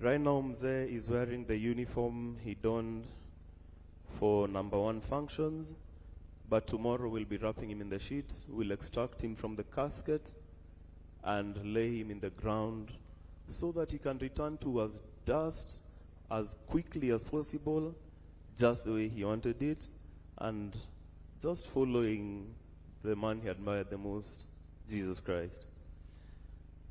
Right now, Mzee is wearing the uniform he donned for number 1 functions, but tomorrow we'll be wrapping him in the sheets. We'll extract him from the casket and lay him in the ground so that he can return to us dust as quickly as possible, just the way he wanted it, and just following the man he admired the most, Jesus Christ.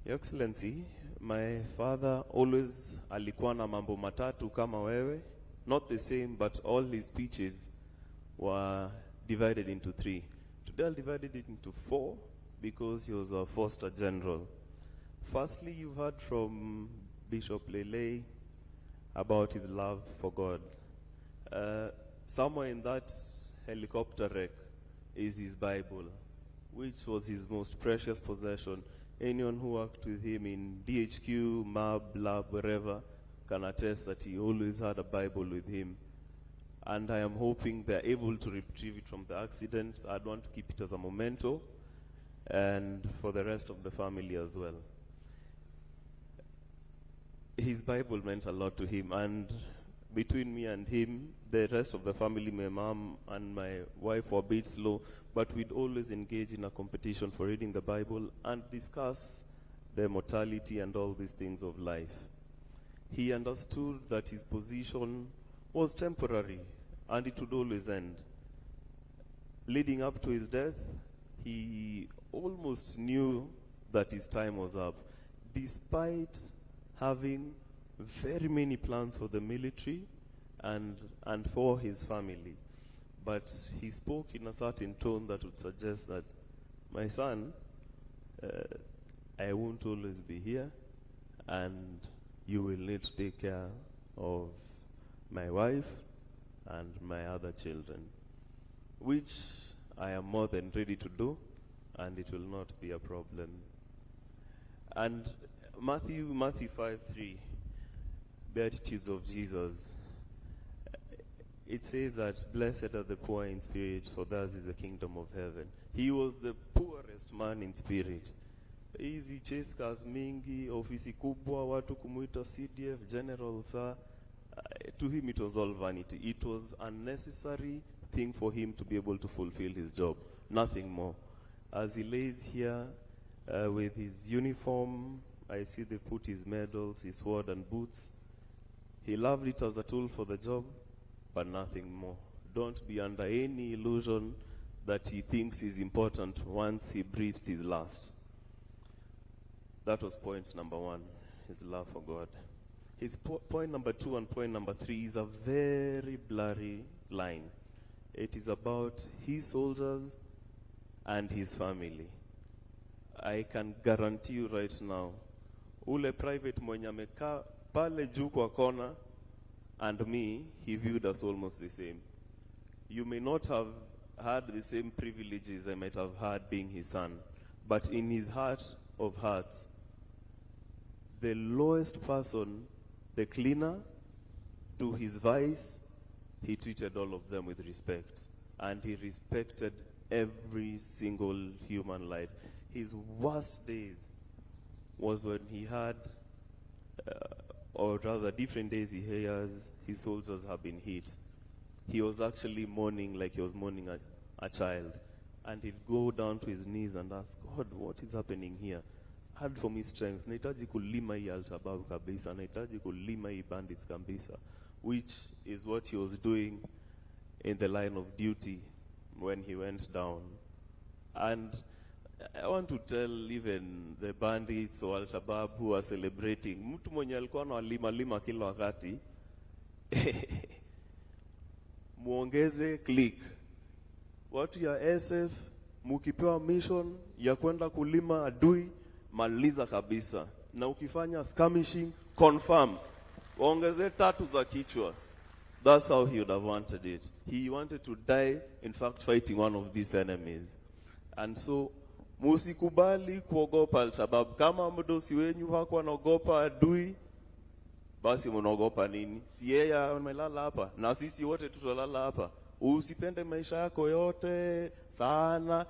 Your Excellency, my father always alikuwa na mambo matatu kama wewe, not the same, but all his speeches were divided into 3. Today I'll divide it into 4 because he was a Foster General. Firstly, you've heard from Bishop Lele about his love for God. Somewhere in that helicopter wreck is his Bible, which was his most precious possession. Anyone who worked with him in DHQ, MAB, Lab, wherever, can attest that he always had a Bible with him. And I am hoping they're able to retrieve it from the accident. I'd want to keep it as a memento, and for the rest of the family as well. His Bible meant a lot to him, and between me and him, the rest of the family, my mom and my wife, were a bit slow, but we'd always engage in a competition for reading the Bible and discuss the mortality and all these things of life. He understood that his position was temporary and it would always end. Leading up to his death, he almost knew that his time was up, despite having very many plans for the military and for his family. But he spoke in a certain tone that would suggest that, my son, I won't always be here, and you will need to take care of my wife and my other children, which I am more than ready to do, and it will not be a problem. And Matthew 5:3, Beatitudes of Jesus, it says that blessed are the poor in spirit, for theirs is the kingdom of heaven. He was the poorest man in spirit. Hizi cheskas mingi, ofisi kubwa, watu kumuita CDF, general, sir, to him it was all vanity. It was a necessary thing for him to be able to fulfill his job, nothing more. As he lays here with his uniform, I see they put his medals, his sword and boots. He loved it as a tool for the job, but nothing more. Don't be under any illusion that he thinks is important once he breathed his last. That was point number 1, his love for God. His point number 2 and point number 3 is a very blurry line. It is about his soldiers and his family. I can guarantee you right now, ule private mwenye amekaa pale juu kwa kona and me, he viewed us almost the same. You may not have had the same privileges I might have had being his son, but in his heart of hearts, the lowest person, the cleaner, to his vice, he treated all of them with respect. And he respected every single human life. His worst days was when he had, or rather different days he hears his soldiers have been hit. He was actually mourning like he was mourning a child. And he'd go down to his knees and ask, God, what is happening here? Hard for me strength. Nahitaji kulima hii Al-Shabaab kabisa. Nahitaji kulima hii bandits kabisa. Which is what he was doing in the line of duty when he went down. And I want to tell even the bandits or Al-Shabaab who are celebrating, mtu mwenye alikuwa analima lima kila wakati, muongeze click. Watu ya SF, mukipewa mission ya kwenda kulima adui, maliza kabisa. Na ukifanya skirmishing, confirm. Waongeze 3 za kichwa. That's how he would have wanted it. He wanted to die, in fact, fighting one of these enemies. And so, musikubali kuogopa Al-Shabaab. Kama mdosi wenyu hakuwa anaogopa adui, basi mnaogopa nini? Si yeye amelala hapa, na sisi wote tutalala hapa. Usipende maisha yako yote sana,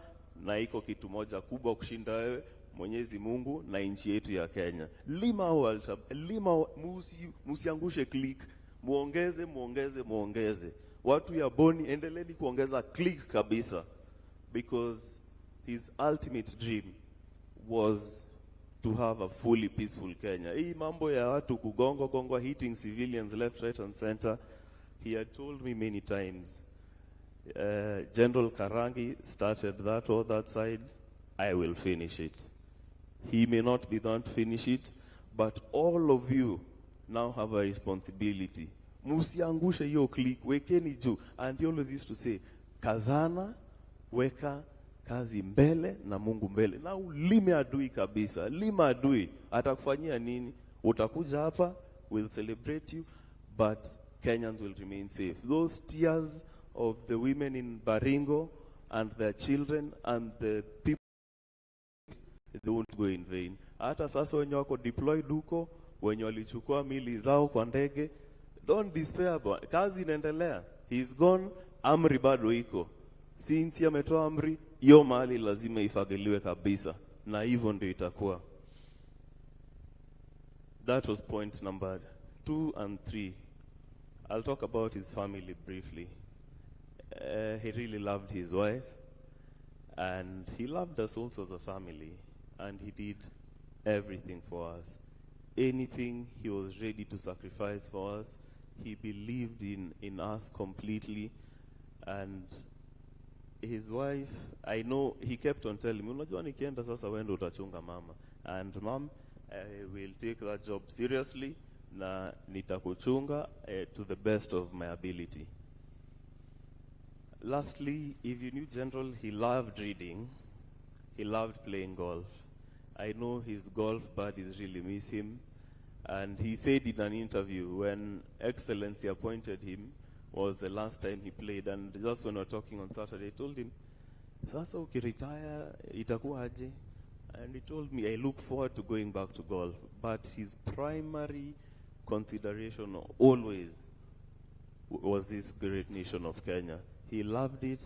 na iko kitu moja kubwa kushinda wewe, Mwenyezi Mungu na nchi yetu ya Kenya. Lima musiangushe click, muongeze. Watu ya Boni endeleni kuongeza click kabisa, because his ultimate dream was to have a fully peaceful Kenya. Hii mambo ya watu kugongwa hitting civilians left, right and center, he had told me many times. General Karangi started that side, I will finish it. He may not be the one to finish it, but all of you now have a responsibility. Musiangushe yo click, wekeni juu. And he always used to say, kazana, weka kazi mbele na Mungu mbele. Na ulime adui kabisa. Lima adui. Atakufanyia nini? Utakuja hapa, we'll celebrate you, but Kenyans will remain safe. Those tears of the women in Baringo and their children and the people, they won't go in vain. Hata sasa wenye wako deployed huko, wenye walichukua mili zao kwa ndege, don't despair, kazi inaendelea. He's gone, amri bado iko. Since ametoa amri, hiyo mali lazima ifagiliwe kabisa. Na hivyo ndio itakuwa. That was point number 2 and 3. I'll talk about his family briefly. He really loved his wife, and he loved us also as a family, and he did everything for us. Anything he was ready to sacrifice for us. He believed in us completely. And his wife, I know, he kept on telling me, unajua nikienda sasa wendo utachunga mama. And mom, I will take that job seriously, na nitakuchunga to the best of my ability. Lastly, if you knew General, he loved reading. He loved playing golf. I know his golf buddies really miss him. And he said in an interview, when Excellency appointed him, was the last time he played. And just when we were talking on Saturday, I told him, sasa ukiretire, itakuwa aje? And he told me, I look forward to going back to golf. But his primary consideration always was this great nation of Kenya. He loved it,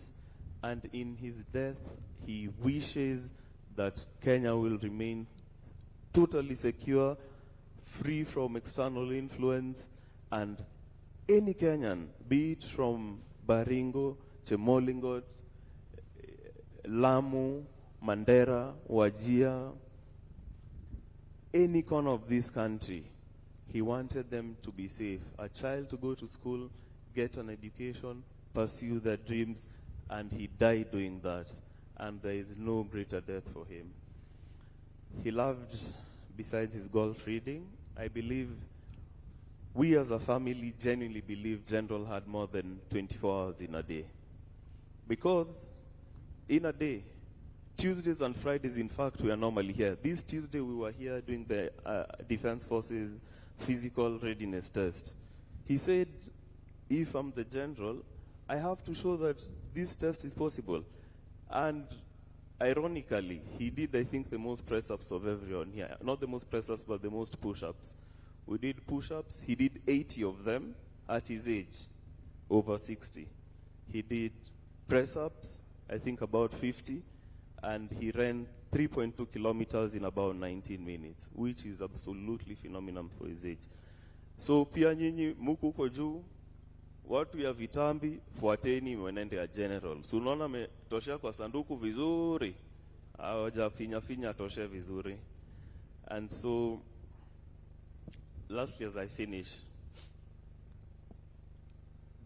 and in his death, he wishes that Kenya will remain totally secure, free from external influence, and any Kenyan, be it from Baringo, Chemolingot, Lamu, Mandera, Wajir, any corner of this country, he wanted them to be safe. A child to go to school, get an education, pursue their dreams, and he died doing that. And there is no greater death for him. He loved, besides his golf reading, I believe, we as a family genuinely believe General had more than 24 hours in a day. Because in a day, Tuesdays and Fridays, in fact, we are normally here. This Tuesday, we were here doing the Defense Forces physical readiness test. He said, if I'm the general, I have to show that this test is possible. And ironically, he did, I think, the most press-ups of everyone here. Not the most press-ups, but the most push-ups. We did push-ups. He did 80 of them at his age, over 60. He did press-ups, I think about 50, and he ran 3.2 kilometers in about 19 minutes, which is absolutely phenomenal for his age. So pia nyinyi muku uko juu, watu ya vitambi, fuateni mwenende ya general. So unaona metoshea kwa sanduku vizuri, hawaja finya toshe vizuri. And so, lastly as I finish,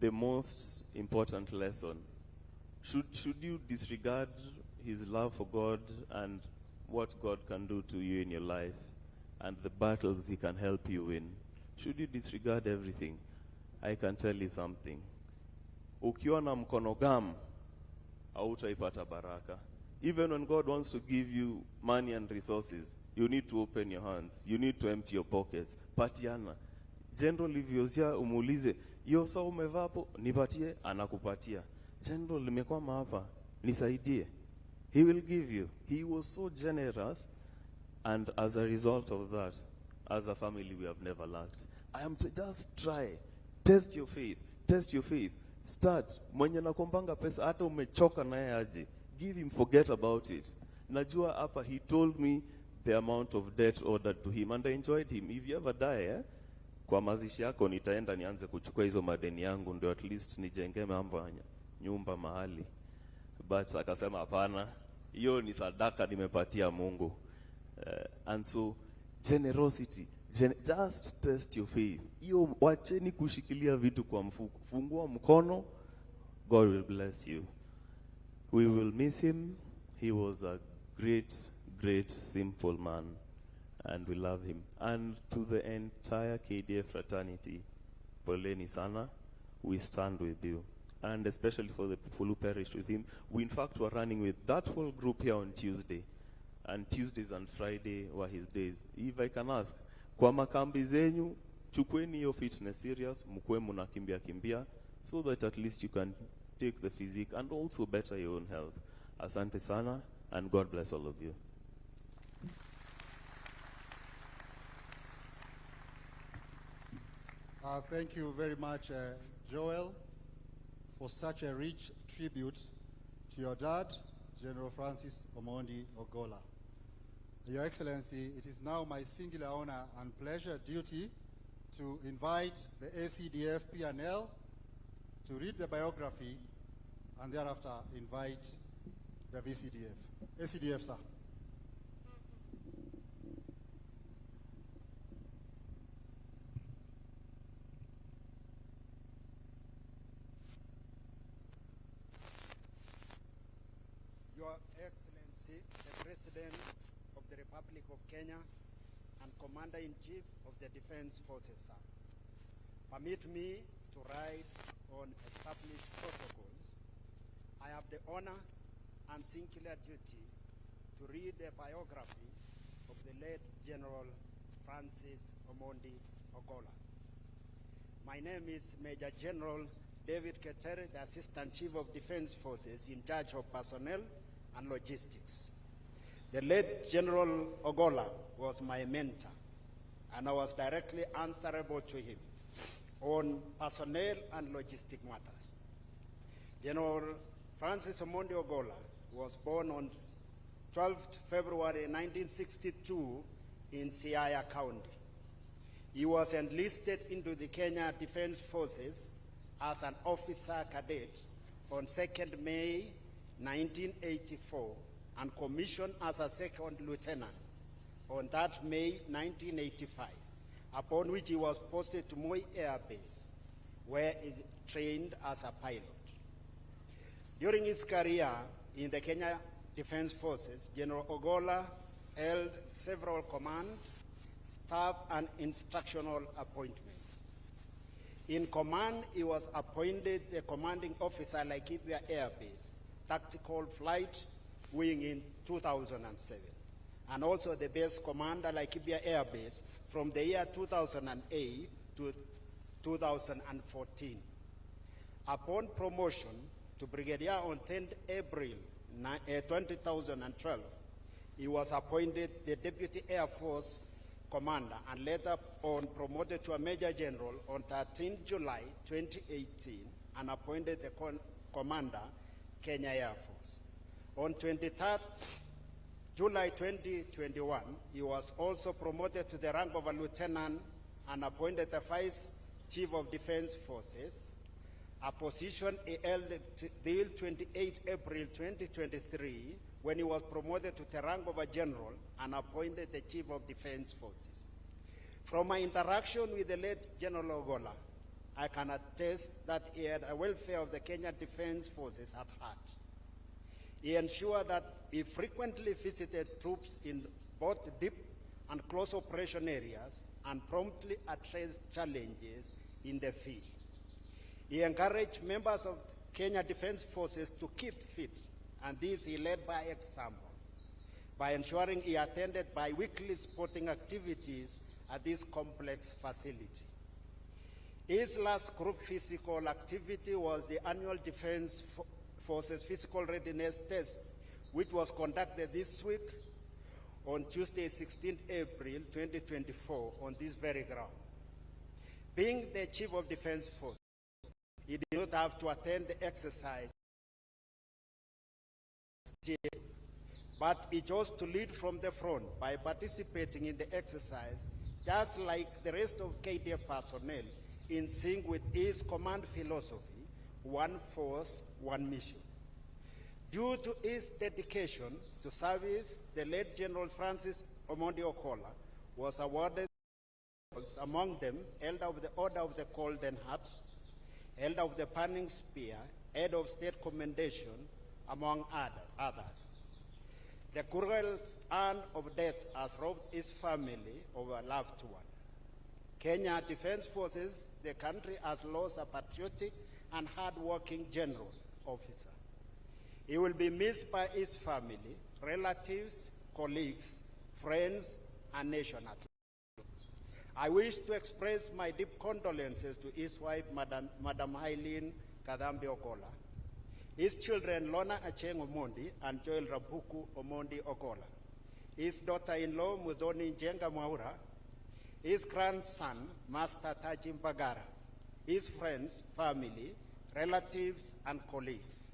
the most important lesson, should you disregard his love for God and what God can do to you in your life and the battles he can help you win? Should you disregard everything? I can tell you something. Ukiwa na mkono gamu, hautaipata baraka. Even when God wants to give you money and resources, you need to open your hands. You need to empty your pockets. Patiana. General Liviozia umuulize, yo saa umevapo, nipatie, anakupatia. General, nimekwama hapa, nisaidie. He will give you. He was so generous, and as a result of that, as a family, we have never lacked. I am to just try. Test your faith. Test your faith. Start. Mwenye nakombanga pesa, hata umechoka naye aje. Give him, forget about it. Najua hapa, he told me the amount of debt ordered to him, and I enjoyed him. If you ever die, kwa mazishi yako nitaenda nianze kuchukua hizo madeni yangu ndio at least nijenge mambo nyumba mahali. But akasema hapana, hiyo ni sadaka nimepatia Mungu. And so generosity, just test your faith. Hiyo wacheni kushikilia vitu kwa mfuko. Fungua mkono, God will bless you. We will miss him. He was a great simple man, and we love him. And to the entire KDF fraternity, poleni sana, we stand with you. And especially for the people who perished with him. We in fact were running with that whole group here on Tuesday. And Tuesdays and Friday were his days. If I can ask, kwa makambi zenyu, chukweni hiyo fitness serious, mkwe kimbia, so that at least you can take the physique and also better your own health. Asante sana, and God bless all of you. Thank you very much, Joel, for such a rich tribute to your dad, General Francis Omondi Ogolla. Your Excellency, it is now my singular honor and pleasure duty to invite the ACDF P&L to read the biography and thereafter invite the VCDF. ACDF, sir. Your Excellency, the President of the Republic of Kenya and Commander-in-Chief of the Defense Forces, sir. Permit me to write on established protocols. I have the honor and singular duty to read the biography of the late General Francis Omondi Ogolla. My name is Major General David Ketere, the Assistant Chief of Defense Forces in charge of personnel and logistics. The late General Ogolla was my mentor, and I was directly answerable to him on personnel and logistic matters. General Francis Omondi Ogolla was born on 12th February 1962 in Siaya County. He was enlisted into the Kenya Defense Forces as an officer cadet on 2nd May 1984 and commissioned as a second lieutenant on that May 1985, upon which he was posted to Moi Air Base, where he trained as a pilot. During his career in the Kenya Defense Forces, General Ogolla held several command, staff, and instructional appointments. In command, he was appointed the commanding officer, Laikipia Air Base, Tactical Flight Wing in 2007, and also the base commander, Laikipia Air Base, from the year 2008 to 2014. Upon promotion to brigadier on 10th April 2012, he was appointed the Deputy Air Force Commander and later on promoted to a Major General on 13 July 2018 and appointed the Commander, Kenya Air Force. On 23rd July 2021, he was also promoted to the rank of a lieutenant and appointed the Vice Chief of Defense Forces, a position he held till 28 April 2023, when he was promoted to the rank of a general and appointed the Chief of Defense Forces. From my interaction with the late General Ogolla, I can attest that he had the welfare of the Kenya Defense Forces at heart. He ensured that he frequently visited troops in both deep and close operation areas and promptly addressed challenges in the field. He encouraged members of Kenya Defense Forces to keep fit, and this he led by example, by ensuring he attended bi-weekly sporting activities at this complex facility. His last group physical activity was the annual Defense Forces Physical Readiness Test, which was conducted this week on Tuesday, 16 April 2024, on this very ground. Being the Chief of Defense Force, he did not have to attend the exercise, but he chose to lead from the front by participating in the exercise, just like the rest of KDF personnel, in sync with his command philosophy, one force, one mission. Due to his dedication to service, the late General Francis Omondi Ogolla was awarded, among them, Elder of the Order of the Golden Heart, Elder of the Burning Spear, Head of State Commendation, among others. The cruel hand of death has robbed his family of a loved one. Kenya Defense Forces, the country has lost a patriotic and hard-working general officer. He will be missed by his family, relatives, colleagues, friends, and nation at large. I wish to express my deep condolences to his wife, Madam Eileen Kadambi Ogolla, his children, Lona Acheng Omondi and Joel Rabuku Omondi Ogolla, his daughter-in-law, Mudhoni Njenga Mwaura, his grandson, Master Tajim Bagara, his friends, family, relatives, and colleagues.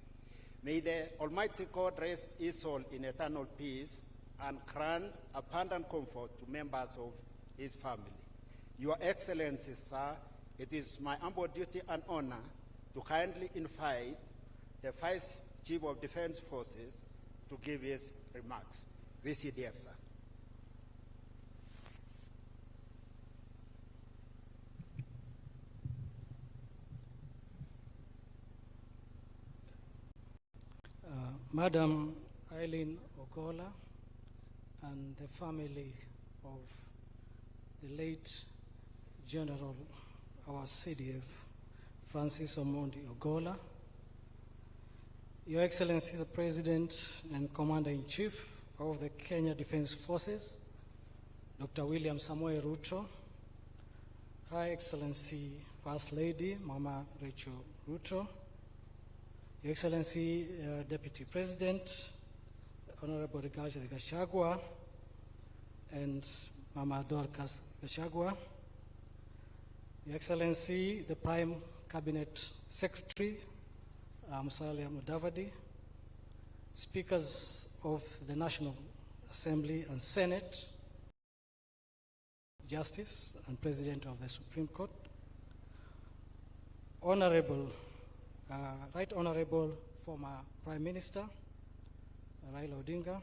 May the Almighty God rest his soul in eternal peace and grant abundant comfort to members of his family. Your Excellency, sir, it is my humble duty and honor to kindly invite the Vice Chief of Defense Forces to give his remarks. VCDF, sir. Madam Eileen Ogolla and the family of the late General, our CDF, Francis Omondi Ogolla, Your Excellency the President and Commander-in-Chief of the Kenya Defense Forces, Dr. William Samoei Ruto, High Excellency First Lady Mama Rachel Ruto, Your Excellency Deputy President, Honorable Rigathi Gachagua, and Mama Dorcas Gachagua, Your Excellency the Prime Cabinet Secretary, Musalia Mudavadi, Speakers of the National Assembly and Senate, Justice and President of the Supreme Court, Honorable, Right Honorable former Prime Minister, Raila Odinga,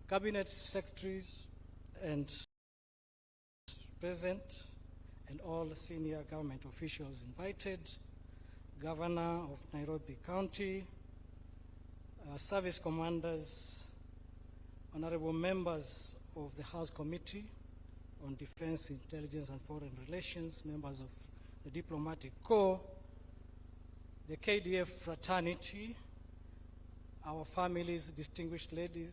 Cabinet Secretaries and present, and all senior government officials invited, Governor of Nairobi County, service commanders, honorable members of the House Committee on Defense, Intelligence and Foreign Relations, members of the Diplomatic Corps, the KDF fraternity, our families, distinguished ladies,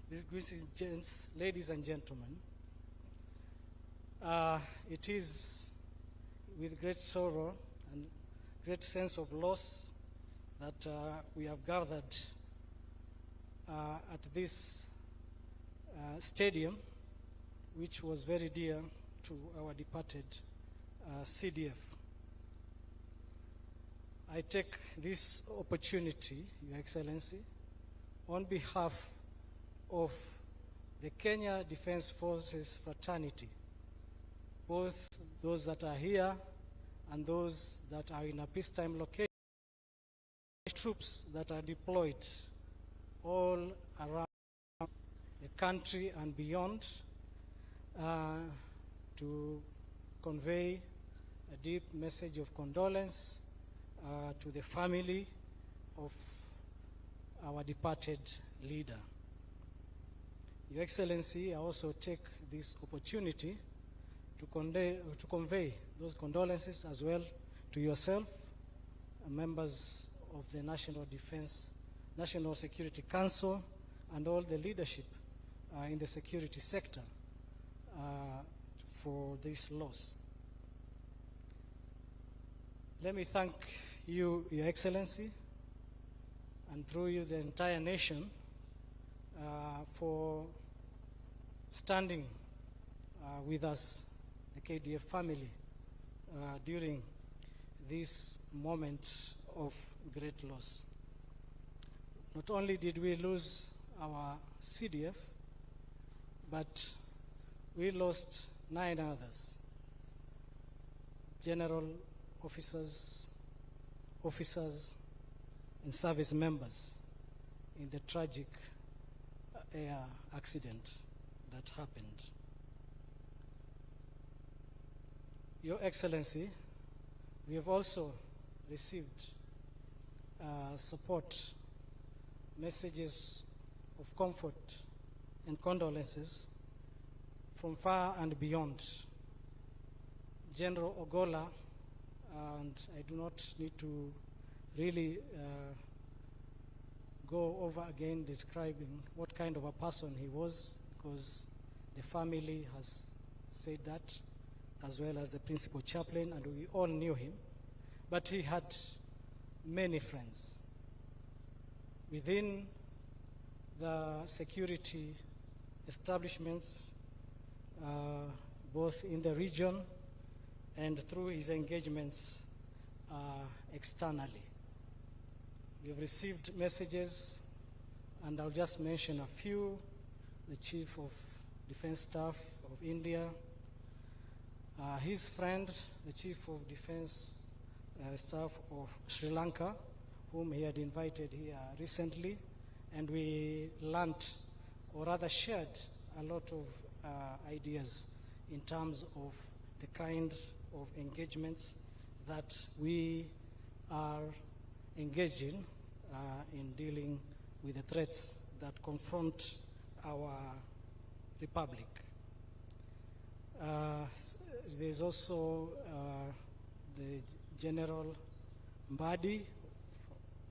distinguished gents, ladies and gentlemen. It is with great sorrow and great sense of loss that we have gathered at this stadium, which was very dear to our departed CDF. I take this opportunity, Your Excellency, on behalf of the Kenya Defense Forces fraternity, both those that are here and those that are in a peacetime location, troops that are deployed all around the country and beyond, to convey a deep message of condolence to the family of our departed leader. Your Excellency, I also take this opportunity to convey those condolences as well to yourself, members of the National Security Council, and all the leadership in the security sector for this loss. Let me thank you, Your Excellency, and through you the entire nation for standing with us, the KDF family, during this moment of great loss. Not only did we lose our CDF, but we lost 9 others, general officers, and service members in the tragic air accident that happened. Your Excellency, we have also received support messages of comfort and condolences from far and beyond. General Ogolla, and I do not need to really go over again describing what kind of a person he was, because the family has said that, as well as the principal chaplain, and we all knew him. But he had many friends within the security establishments, both in the region and through his engagements externally. We have received messages, and I'll just mention a few. The Chief of Defense Staff of India, his friend, the Chief of Defense Staff of Sri Lanka, whom he had invited here recently, and we learnt, or rather shared, a lot of ideas in terms of the kind of engagements that we are engaging in dealing with the threats that confront our republic. There's also the General Mbadi,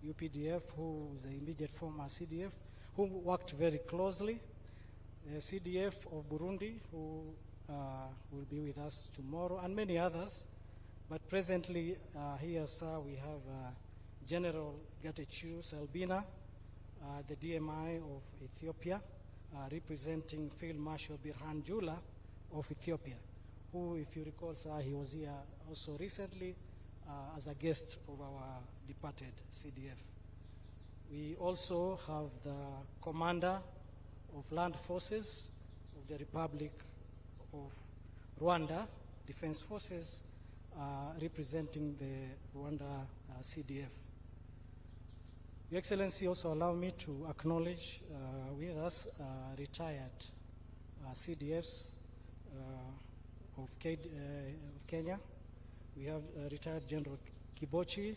UPDF, who is the immediate former CDF, who worked very closely. The CDF of Burundi, who will be with us tomorrow, and many others. But presently, here, sir, we have General Gatechu Selbina, the DMI of Ethiopia, representing Field Marshal Birhan Jula of Ethiopia, who, if you recall, sir, he was here also recently as a guest of our departed CDF. We also have the Commander of Land Forces of the Republic of Rwanda, Defense Forces, representing the Rwanda CDF. Your Excellency, also allow me to acknowledge with us retired CDFs of Kenya. We have retired General Kibochi,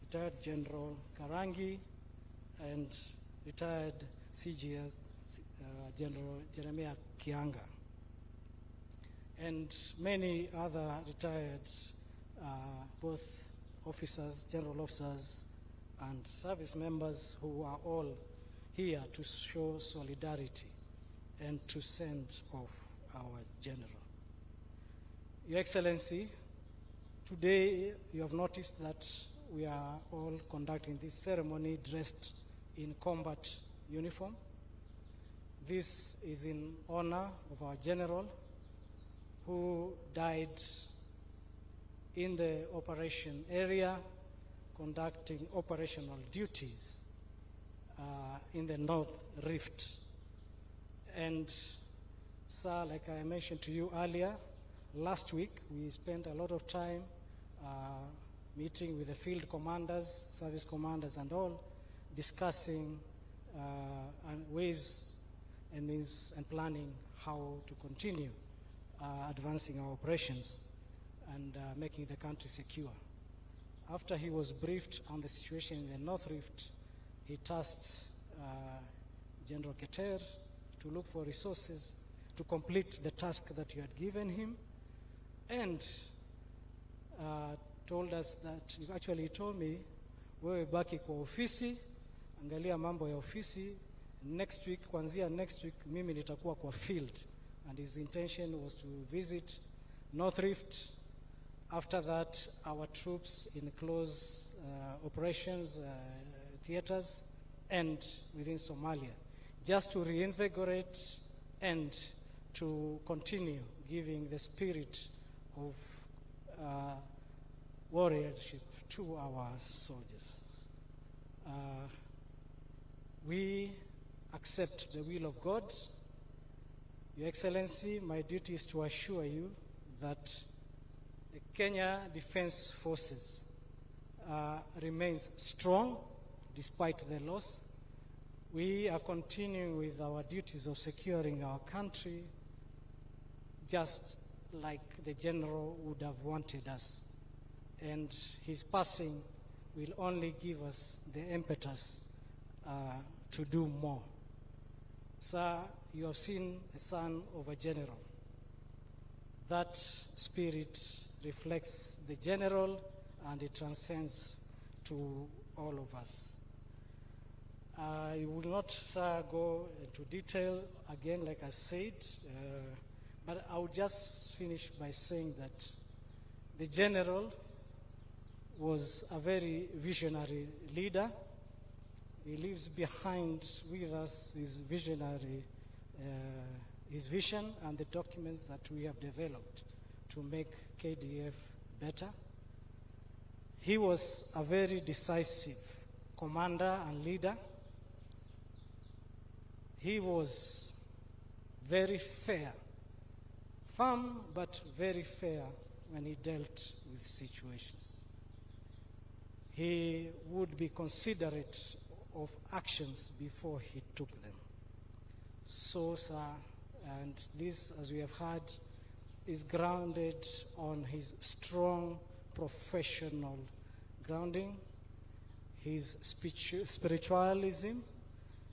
retired General Karangi, and retired CGS General Jeremiah Kianga, and many other retired both officers, general officers, and service members who are all here to show solidarity and to send off our general. Your Excellency, today you have noticed that we are all conducting this ceremony dressed in combat uniform. This is in honor of our general who died in the operation area conducting operational duties in the North Rift. And sir, like I mentioned to you earlier, last week we spent a lot of time meeting with the field commanders, service commanders and all, discussing ways and means and planning how to continue advancing our operations and making the country secure. After he was briefed on the situation in the North Rift, he tasked General Keter to look for resources to complete the task that you had given him, and told us that, actually he told me, wewe baki kwa ofisi, angalia mambo ya ofisi, next week, kuanzia next week, mimi nitakuwa kwa field. And his intention was to visit North Rift. After that, our troops in close operations, theaters, and within Somalia, just to reinvigorate and to continue giving the spirit of warriorship to our soldiers. we accept the will of God. Your Excellency, my duty is to assure you that the Kenya Defense Forces remains strong despite the loss. We are continuing with our duties of securing our country just like the general would have wanted us. And his passing will only give us the impetus to do more. Sir, you have seen a son of a general. That spirit reflects the general and it transcends to all of us. I will not, sir, go into detail again, like I said, but I will just finish by saying that the general was a very visionary leader. He leaves behind with us his visionary, his vision and the documents that we have developed to make KDF better. He was a very decisive commander and leader. He was very fair, firm but very fair when he dealt with situations. He would be considerate of actions before he took them. So, sir, and this, as we have heard, is grounded on his strong professional grounding, his spiritualism,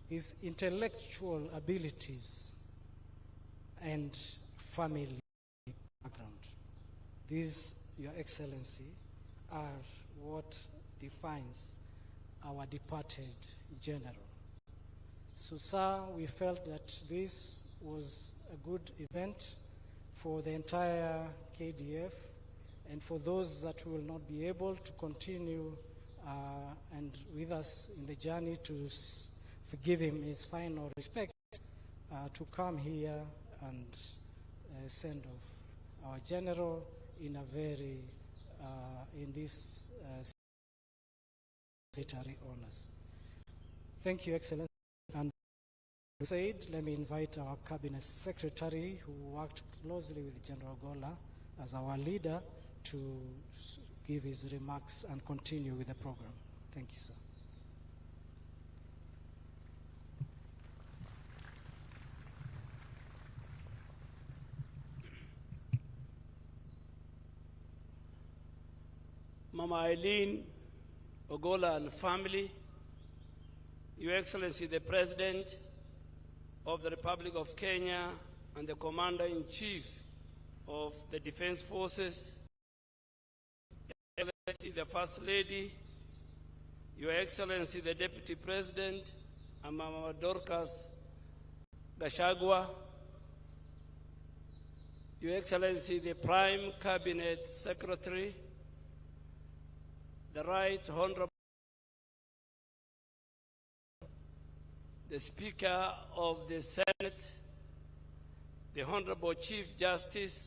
his intellectual abilities, and family background. These, Your Excellency, are what defines our departed general. So, sir, we felt that this was a good event for the entire KDF and for those that will not be able to continue and with us in the journey to give him his final respects, to come here and send off our general in a very, in this military honors. Thank you, Excellency. And said, let me invite our Cabinet Secretary, who worked closely with General Ogolla as our leader, to give his remarks and continue with the program. Thank you, sir. Mama Eileen, Ogolla and family, Your Excellency the President of the Republic of Kenya and the Commander-in-Chief of the Defense Forces, Your Excellency the First Lady, Your Excellency the Deputy President, and Mama Dorcas Gachagua, Your Excellency the Prime Cabinet Secretary, the Right Honorable the Speaker of the Senate, the Honorable Chief Justice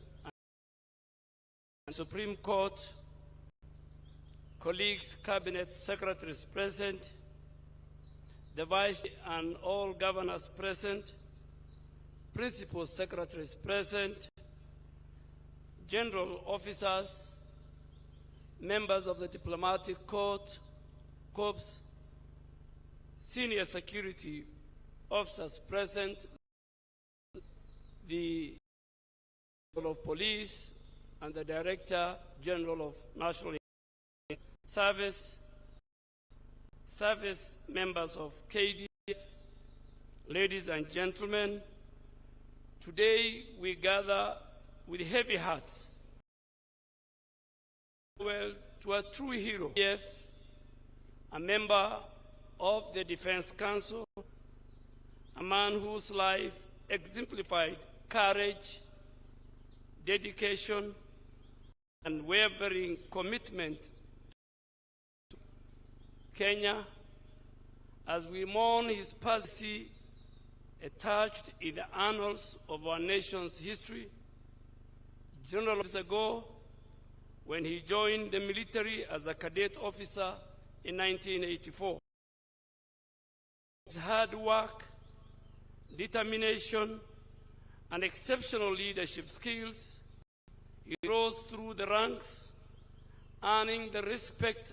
and Supreme Court, colleagues, Cabinet Secretaries present, the Vice and all governors present, Principal Secretaries present, General Officers, members of the Diplomatic Corps, senior security officers present, the General of Police and the Director General of National Service members of KDF, ladies and gentlemen, today we gather with heavy hearts to a true hero, a member of the Defense Council, a man whose life exemplified courage, dedication, and unwavering commitment to Kenya. As we mourn his passing, etched in the annals of our nation's history, General years ago, when he joined the military as a cadet officer in 1984. his hard work, determination, and exceptional leadership skills, he rose through the ranks, earning the respect